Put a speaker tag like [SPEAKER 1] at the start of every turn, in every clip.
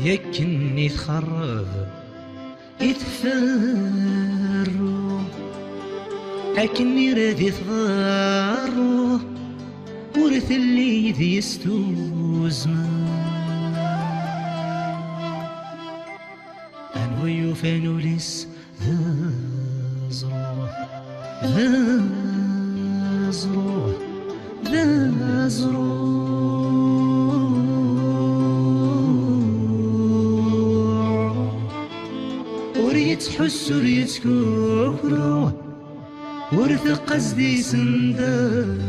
[SPEAKER 1] يكني تخرب يتفرو أكني رادي تغارو ورث اللي ذي يستوزما أنوي فانوليس ذا زروح ذا زروح ذا زروح وريت حس وريت كوكرو ورث قصدي سندامة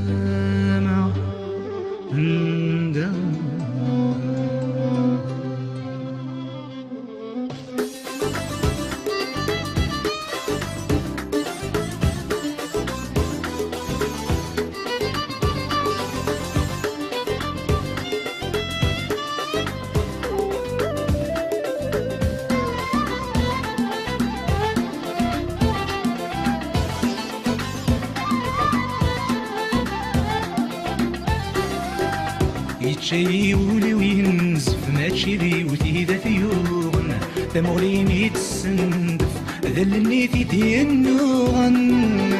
[SPEAKER 1] يتشي ولي وينزف ما تشري وتيدا ثيوغن تمغريني تسندف ذلني في تينوغن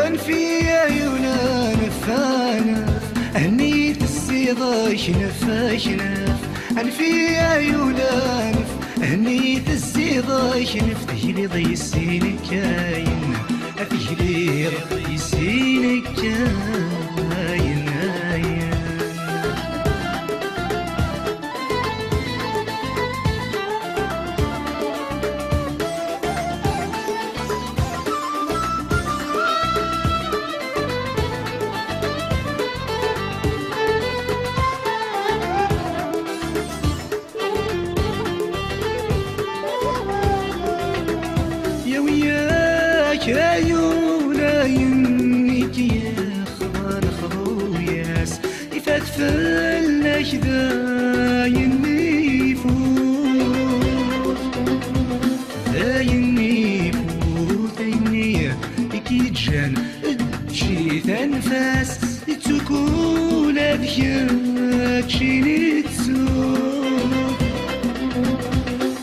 [SPEAKER 1] أنفيا يونا نفانف هنيت السيضة شنف شنف أنفيا يونا نف هنيت السيضة شنف تجري ضي السين كاين تجري ضي السين كاين كايولا ينيك يا خضان خضوياس يفات فلاش ذا ينيفوت ذا ينيفوت يني كيتجان تجي تنفاس تكون هذيك تشيني تسوق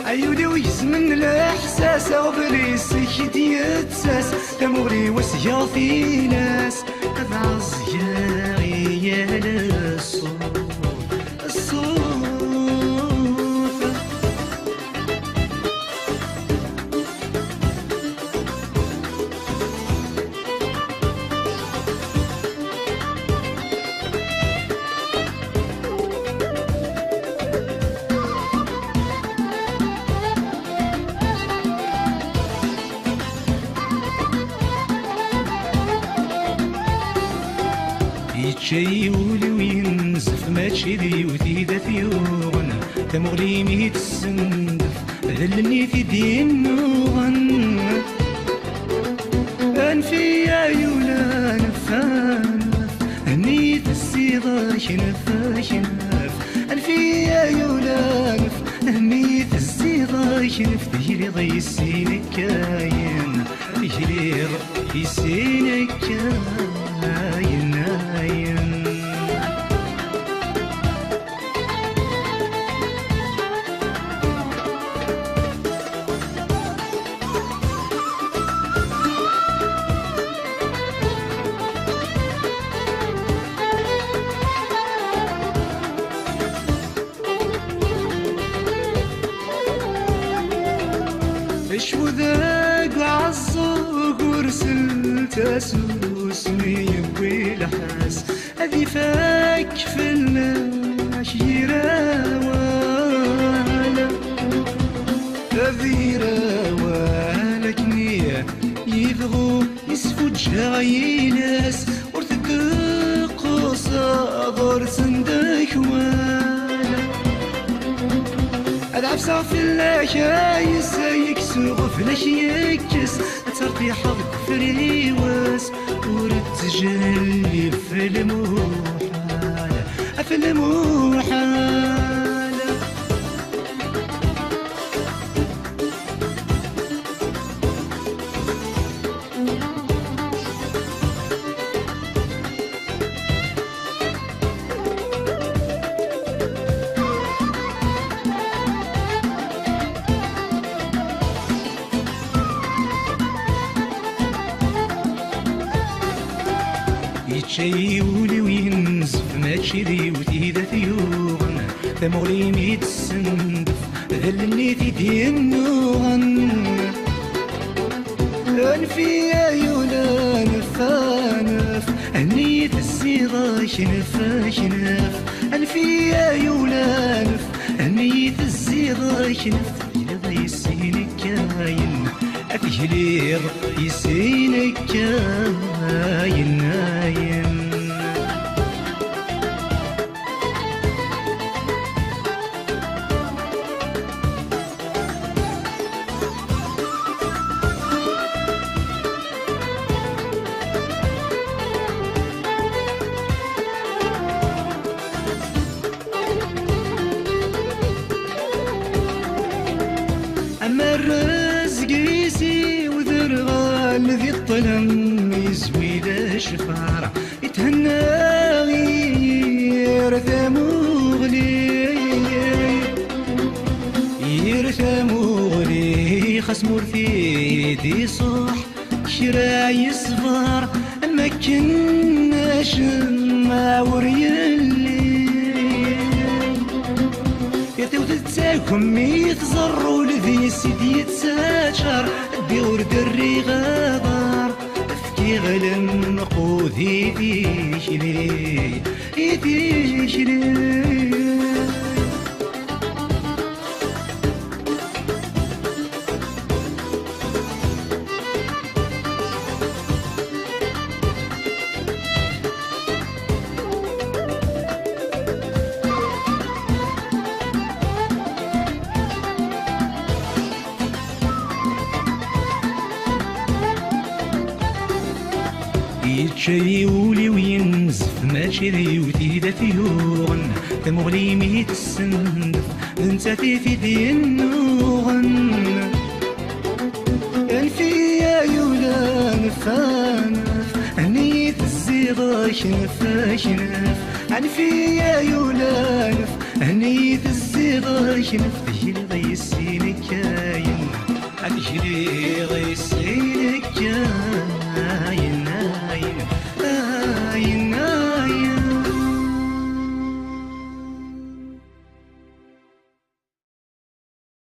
[SPEAKER 1] عيوني ويزمن الاحساس اغبريس كي يتساس تمغري وسيا في ناس ابعز يا غيال الصوت يتشي ولي وينزف ما تشري وتيدا ثيوغن تمغلي ميت السندف ذلني في دين نوغن أنفيا يولا نفانف هنيت السيضة شنف شنف أنفيا يولا نف هنيت السيضة شنف تجري ضي السين كاين تجري ضي السين كاين شو ذاك عالصوق ورسلت اسوسني والحاس هذي فاك في الناشيرة وانا هذي روانا كنية يبغوا يسفو جاي ناس ورتدق صادر صندوق وانا العفسة في العشايس يكسو فلاش يكس ترطي حظك فريواس ورتجلي في الموحالة في الموحالة يتشيولي وينزف ماشي ذي وتيدا ثيوغن تمغلي ميت السندف ذلني في دينوغن أنفي عيونا نفانف أنيت الزيغة شنف شنف أنفي عيونا نف أنيت الزيغة شنف يلا يسينك كاين أفجليغ يسينك كاين ناين أما الرزق يسي وذرغال ذي الظلم يزوي ذا شفار يتهنى يرثى مغلي خاص مرثي دي صح شراع يصفر ما كناش ما وريالي يتوتتاكم يتزروا لذي سيدي يتساشر بيور دري غابر افكي غلم قوذي فيشلي يفيشلي يتشيولي وينزف ماشي ذي وتيدا ثيوغن تمغلي ميت السندف انت في دينوغن أنفي عيونا نفانف أنيت الزيغة شنف شنف أنفي عيونا نف أنيت الزيغة شنف تجري يسينك كاين أتجري